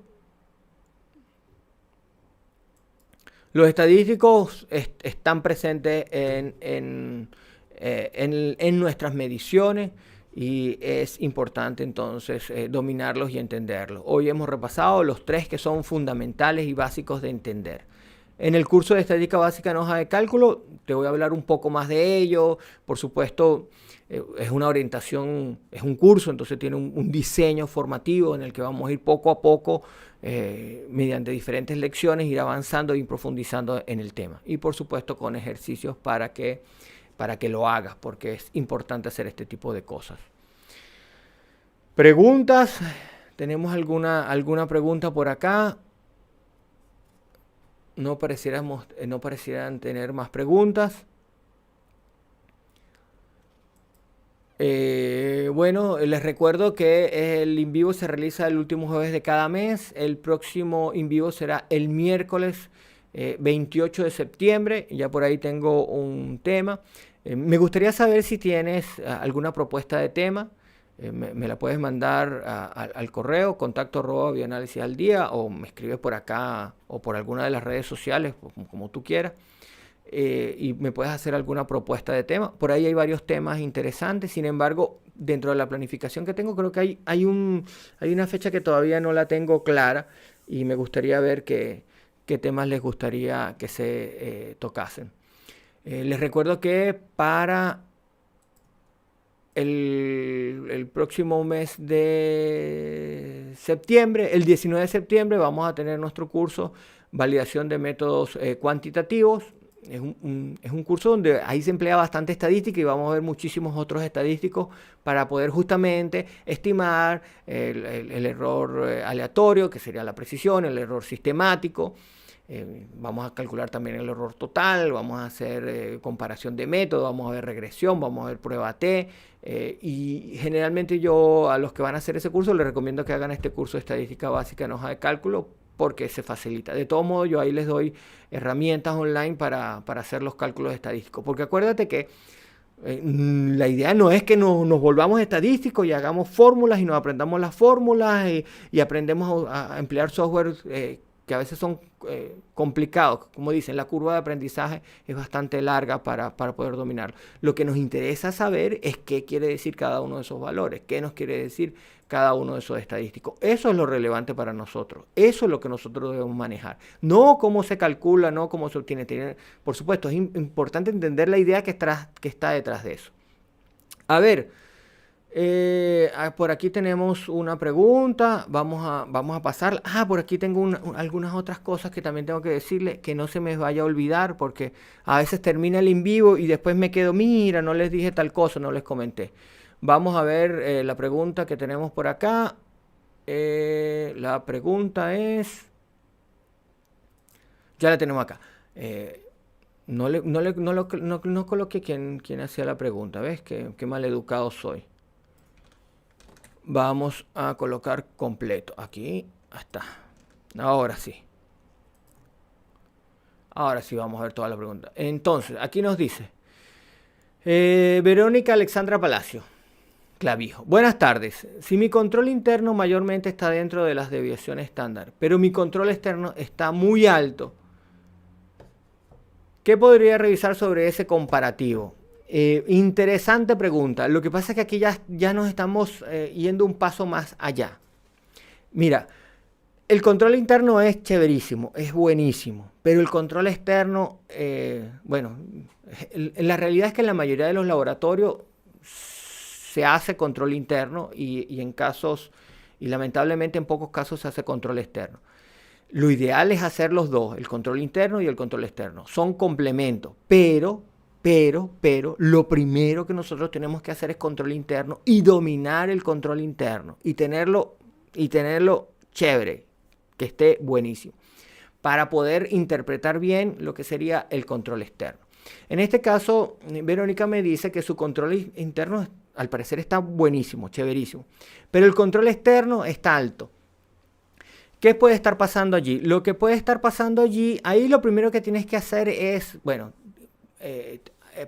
Los estadísticos están presentes en nuestras mediciones y es importante entonces dominarlos y entenderlos. Hoy hemos repasado los 3 que son fundamentales y básicos de entender. En el curso de estadística básica en hoja de cálculo te voy a hablar un poco más de ello. Por supuesto, es una orientación, es un curso, entonces tiene un diseño formativo en el que vamos a ir poco a poco, mediante diferentes lecciones, ir avanzando y profundizando en el tema. Y por supuesto con ejercicios para que lo hagas, porque es importante hacer este tipo de cosas. ¿Preguntas? ¿Tenemos alguna pregunta por acá? No parecieran tener más preguntas. Bueno, les recuerdo que el in vivo se realiza el último jueves de cada mes. El próximo in vivo será el miércoles 28 de septiembre. Ya por ahí tengo un tema. Me gustaría saber si tienes alguna propuesta de tema. Me la puedes mandar al correo contacto@bioanálisis al día o me escribes por acá o por alguna de las redes sociales, como tú quieras. Y me puedes hacer alguna propuesta de tema. Por ahí hay varios temas interesantes. Sin embargo, dentro de la planificación que tengo, creo que hay una fecha que todavía no la tengo clara y me gustaría ver qué temas les gustaría que se tocasen. Les recuerdo que para el próximo mes de septiembre, el 19 de septiembre, vamos a tener nuestro curso Validación de Métodos Cuantitativos. Es un curso donde ahí se emplea bastante estadística y vamos a ver muchísimos otros estadísticos para poder justamente estimar el error aleatorio, que sería la precisión, el error sistemático. Vamos a calcular también el error total, vamos a hacer comparación de métodos, vamos a ver regresión, vamos a ver prueba T. Y generalmente yo a los que van a hacer ese curso les recomiendo que hagan este curso de estadística básica en hoja de cálculo porque se facilita. De todo modo, yo ahí les doy herramientas online para hacer los cálculos estadísticos, porque acuérdate que la idea no es que nos volvamos estadísticos y hagamos fórmulas y nos aprendamos las fórmulas y aprendemos a emplear software que a veces son complicados. Como dicen, la curva de aprendizaje es bastante larga para poder dominar. Lo que nos interesa saber es qué quiere decir cada uno de esos valores, qué nos quiere decir cada uno de esos estadísticos. Eso es lo relevante para nosotros. Eso es lo que nosotros debemos manejar. No cómo se calcula, no cómo se obtiene. Por supuesto, es importante entender la idea que está detrás de eso. A ver, por aquí tenemos una pregunta. Vamos a pasar. Por aquí tengo algunas otras cosas que también tengo que decirle, que no se me vaya a olvidar, porque a veces termina el en vivo y después me quedo, mira, no les dije tal cosa, no les comenté. Vamos a ver la pregunta que tenemos por acá. La pregunta es... Ya la tenemos acá. No coloqué quién hacía la pregunta. ¿Ves? Qué mal educado soy. Vamos a colocar completo. Aquí está. Ahora sí. Ahora sí vamos a ver toda la pregunta. Entonces, aquí nos dice Verónica Alexandra Palacio Clavijo. Buenas tardes. Si mi control interno mayormente está dentro de las desviaciones estándar, pero mi control externo está muy alto, ¿qué podría revisar sobre ese comparativo? Interesante pregunta. Lo que pasa es que aquí ya nos estamos yendo un paso más allá. Mira, el control interno es chéverísimo, es buenísimo, pero el control externo, bueno, la realidad es que en la mayoría de los laboratorios se hace control interno y en casos, y lamentablemente en pocos casos se hace control externo. Lo ideal es hacer los dos, el control interno y el control externo. Son complementos, pero, lo primero que nosotros tenemos que hacer es control interno y dominar el control interno y tenerlo chévere, que esté buenísimo, para poder interpretar bien lo que sería el control externo. En este caso, Verónica me dice que su control interno al parecer está buenísimo, chéverísimo, pero el control externo está alto. ¿Qué puede estar pasando allí? Lo que puede estar pasando allí, ahí lo primero que tienes que hacer es, bueno,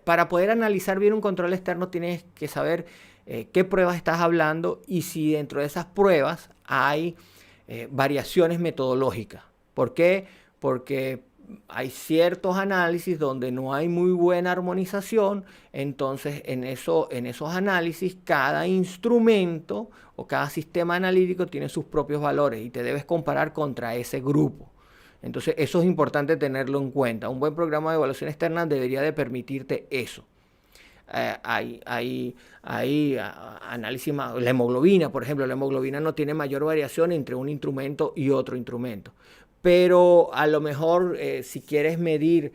para poder analizar bien un control externo tienes que saber qué pruebas estás hablando y si dentro de esas pruebas hay variaciones metodológicas. ¿Por qué? Porque hay ciertos análisis donde no hay muy buena armonización, entonces en esos análisis cada instrumento o cada sistema analítico tiene sus propios valores y te debes comparar contra ese grupo. Entonces eso es importante tenerlo en cuenta. Un buen programa de evaluación externa debería de permitirte eso. Hay análisis, la hemoglobina, por ejemplo, la hemoglobina no tiene mayor variación entre un instrumento y otro instrumento. Pero a lo mejor si quieres medir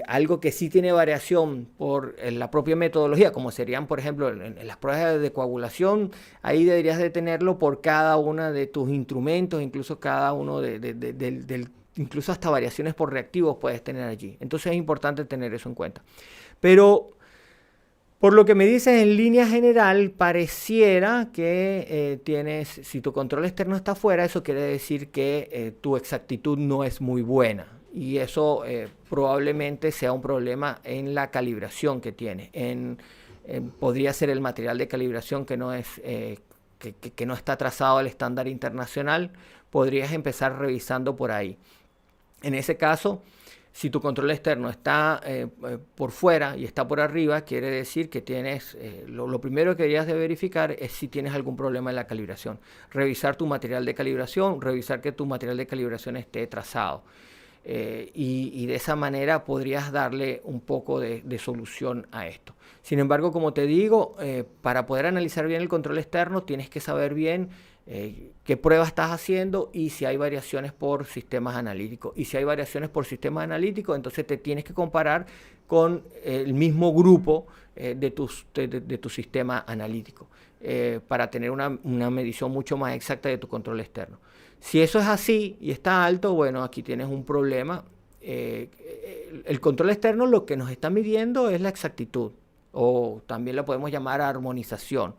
algo que sí tiene variación por la propia metodología, como serían, por ejemplo, en las pruebas de coagulación, ahí deberías de tenerlo por cada uno de tus instrumentos, incluso cada uno incluso hasta variaciones por reactivos puedes tener allí. Entonces es importante tener eso en cuenta. Pero por lo que me dices, en línea general, pareciera que si tu control externo está fuera, eso quiere decir que tu exactitud no es muy buena. Y eso probablemente sea un problema en la calibración que tienes. Podría ser el material de calibración que no está trazado al estándar internacional. Podrías empezar revisando por ahí. En ese caso, si tu control externo está por fuera y está por arriba, quiere decir que tienes, lo primero que deberías de verificar es si tienes algún problema en la calibración. Revisar tu material de calibración, revisar que tu material de calibración esté trazado. Y de esa manera podrías darle un poco de solución a esto. Sin embargo, como te digo, para poder analizar bien el control externo tienes que saber bien qué pruebas estás haciendo y si hay variaciones por sistemas analíticos. Y si hay variaciones por sistemas analíticos, entonces te tienes que comparar con el mismo grupo de tu sistema analítico para tener una medición mucho más exacta de tu control externo. Si eso es así y está alto, bueno, aquí tienes un problema. El control externo lo que nos está midiendo es la exactitud, o también la podemos llamar armonización.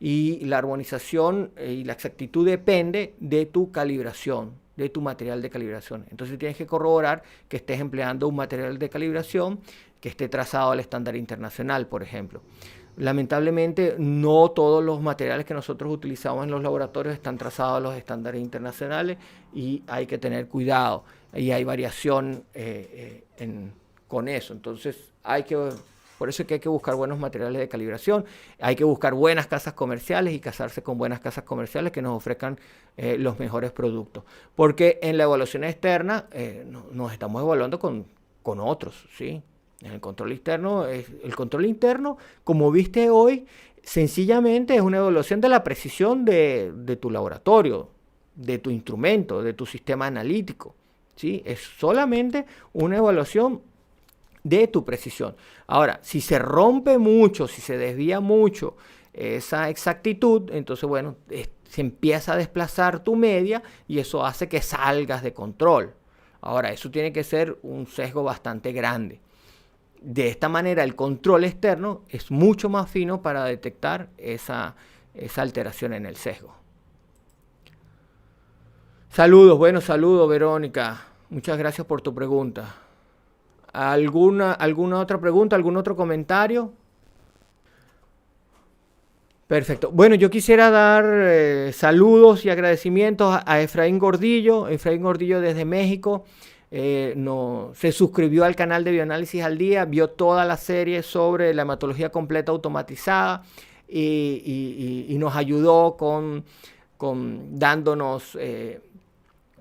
Y la armonización y la exactitud depende de tu calibración, de tu material de calibración. Entonces tienes que corroborar que estés empleando un material de calibración que esté trazado al estándar internacional, por ejemplo. Lamentablemente, no todos los materiales que nosotros utilizamos en los laboratorios están trazados a los estándares internacionales y hay que tener cuidado. Y hay variación con eso. Entonces, por eso es que hay que buscar buenos materiales de calibración, hay que buscar buenas casas comerciales y casarse con buenas casas comerciales que nos ofrezcan los mejores productos. Porque en la evaluación externa nos estamos evaluando con otros, ¿sí? En el control interno, como viste hoy, sencillamente es una evaluación de la precisión de tu laboratorio, de tu instrumento, de tu sistema analítico, ¿sí? Es solamente una evaluación de tu precisión. Ahora, si se rompe mucho, si se desvía mucho esa exactitud, entonces, bueno, se empieza a desplazar tu media y eso hace que salgas de control. Ahora, eso tiene que ser un sesgo bastante grande. De esta manera, el control externo es mucho más fino para detectar esa alteración en el sesgo. Saludos, Verónica. Muchas gracias por tu pregunta. ¿Alguna otra pregunta? ¿Algún otro comentario? Perfecto. Bueno, yo quisiera dar saludos y agradecimientos a Efraín Gordillo. Efraín Gordillo desde México. Se suscribió al canal de Bioanálisis al Día, vio toda la serie sobre la hematología completa automatizada y nos ayudó con dándonos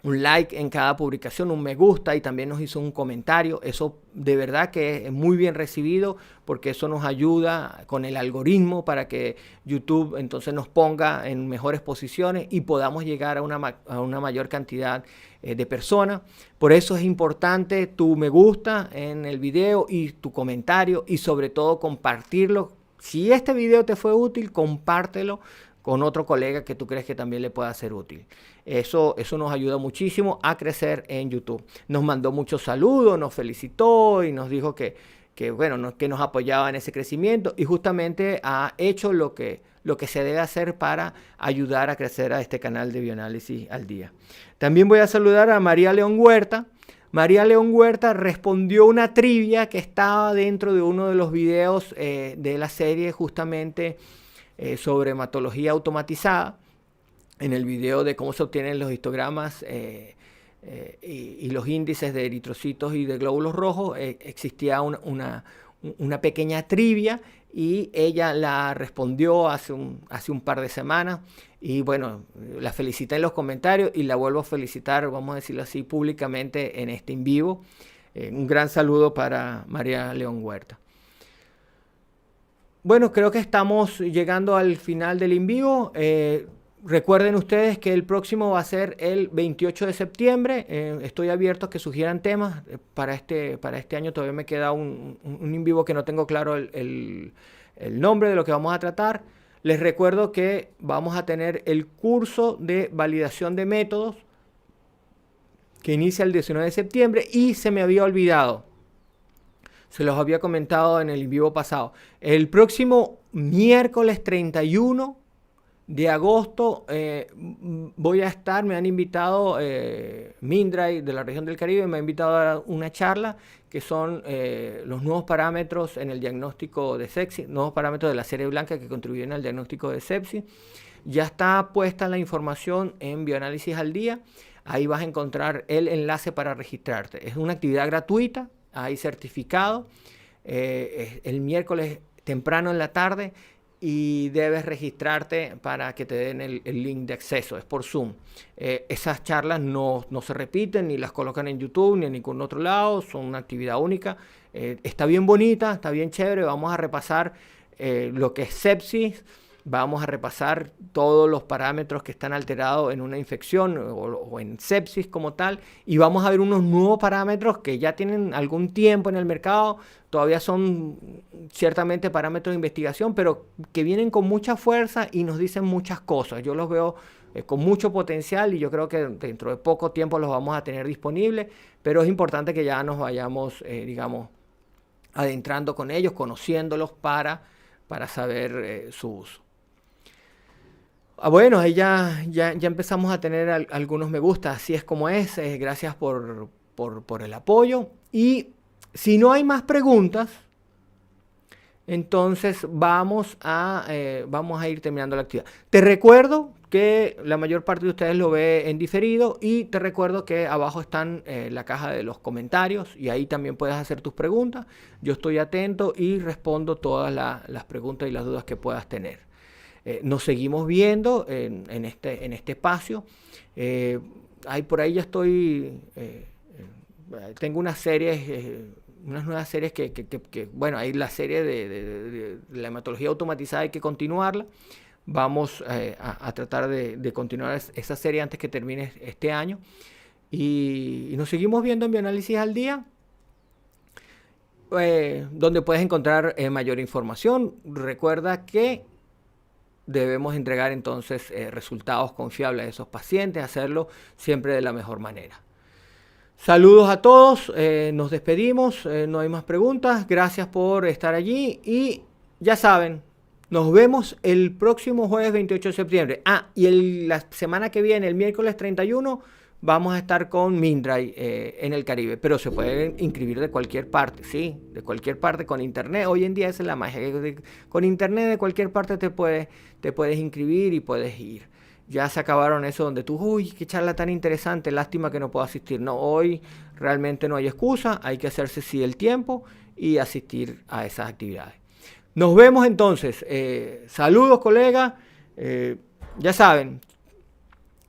un like en cada publicación, un me gusta, y también nos hizo un comentario. Eso de verdad que es muy bien recibido, porque eso nos ayuda con el algoritmo para que YouTube entonces nos ponga en mejores posiciones y podamos llegar a una mayor cantidad de personas. Por eso es importante tu me gusta en el video y tu comentario, y sobre todo compartirlo. Si este video te fue útil, compártelo con otro colega que tú crees que también le pueda ser útil. Eso nos ayuda muchísimo a crecer en YouTube. Nos mandó muchos saludos, nos felicitó y nos dijo que nos apoyaba en ese crecimiento, y justamente ha hecho lo que se debe hacer para ayudar a crecer a este canal de Bioanálisis al Día. También voy a saludar a María León Huerta. María León Huerta respondió una trivia que estaba dentro de uno de los videos de la serie, justamente sobre hematología automatizada. En el video de cómo se obtienen los histogramas y los índices de eritrocitos y de glóbulos rojos, existía una pequeña trivia, y ella la respondió hace un par de semanas. Y bueno, la felicité en los comentarios y la vuelvo a felicitar, vamos a decirlo así, públicamente en este en vivo. Un gran saludo para María León Huerta. Bueno, creo que estamos llegando al final del en vivo. Recuerden ustedes que el próximo va a ser el 28 de septiembre. Estoy abierto a que sugieran temas. Para este año todavía me queda un en vivo que no tengo claro el nombre de lo que vamos a tratar. Les recuerdo que vamos a tener el curso de validación de métodos que inicia el 19 de septiembre, y se me había olvidado. Se los había comentado en el en vivo pasado. El próximo miércoles 31 de agosto voy a estar, me han invitado, Mindray de la región del Caribe me ha invitado a dar una charla que son los nuevos parámetros en el diagnóstico de sepsis, nuevos parámetros de la serie blanca que contribuyen al diagnóstico de sepsis. Ya está puesta la información en Bioanálisis al Día. Ahí vas a encontrar el enlace para registrarte. Es una actividad gratuita, hay certificado, el miércoles temprano en la tarde, y debes registrarte para que te den el link de acceso. Es por Zoom. Esas charlas no se repiten, ni las colocan en YouTube, ni en ningún otro lado. Son una actividad única. Está bien bonita, está bien chévere. Vamos a repasar lo que es sepsis. Vamos a repasar todos los parámetros que están alterados en una infección o en sepsis como tal, y vamos a ver unos nuevos parámetros que ya tienen algún tiempo en el mercado. Todavía son ciertamente parámetros de investigación, pero que vienen con mucha fuerza y nos dicen muchas cosas. Yo los veo con mucho potencial, y yo creo que dentro de poco tiempo los vamos a tener disponibles, pero es importante que ya nos vayamos, adentrando con ellos, conociéndolos para saber su uso. Bueno, ahí ya empezamos a tener algunos me gusta, así es como es. Gracias por el apoyo. Y si no hay más preguntas, entonces vamos a ir terminando la actividad. Te recuerdo que la mayor parte de ustedes lo ve en diferido y te recuerdo que abajo están la caja de los comentarios y ahí también puedes hacer tus preguntas. Yo estoy atento y respondo todas las preguntas y las dudas que puedas tener. Nos seguimos viendo en este espacio. Por ahí ya estoy, tengo unas series, unas nuevas series bueno, hay la serie de la hematología automatizada, hay que continuarla. Vamos a tratar de continuar esa serie antes que termine este año. Y nos seguimos viendo en Bioanálisis al Día, donde puedes encontrar mayor información. Recuerda que debemos entregar entonces resultados confiables a esos pacientes, hacerlo siempre de la mejor manera. Saludos a todos, nos despedimos, no hay más preguntas, gracias por estar allí y ya saben, nos vemos el próximo jueves 28 de septiembre. Y la semana que viene, el miércoles 31, vamos a estar con Mindray en el Caribe, pero se pueden inscribir de cualquier parte, ¿sí? De cualquier parte con internet. Hoy en día esa es la magia, con internet de cualquier parte te puedes inscribir y puedes ir. Ya se acabaron eso donde tú, uy, qué charla tan interesante, lástima que no puedo asistir. No, hoy realmente no hay excusa, hay que hacerse sí el tiempo y asistir a esas actividades. Nos vemos entonces. Saludos, colegas. Ya saben,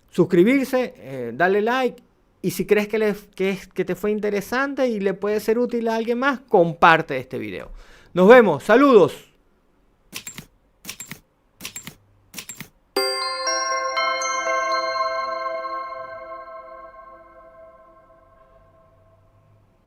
suscribirse, darle like y si crees que te fue interesante y le puede ser útil a alguien más, comparte este video. Nos vemos. Saludos.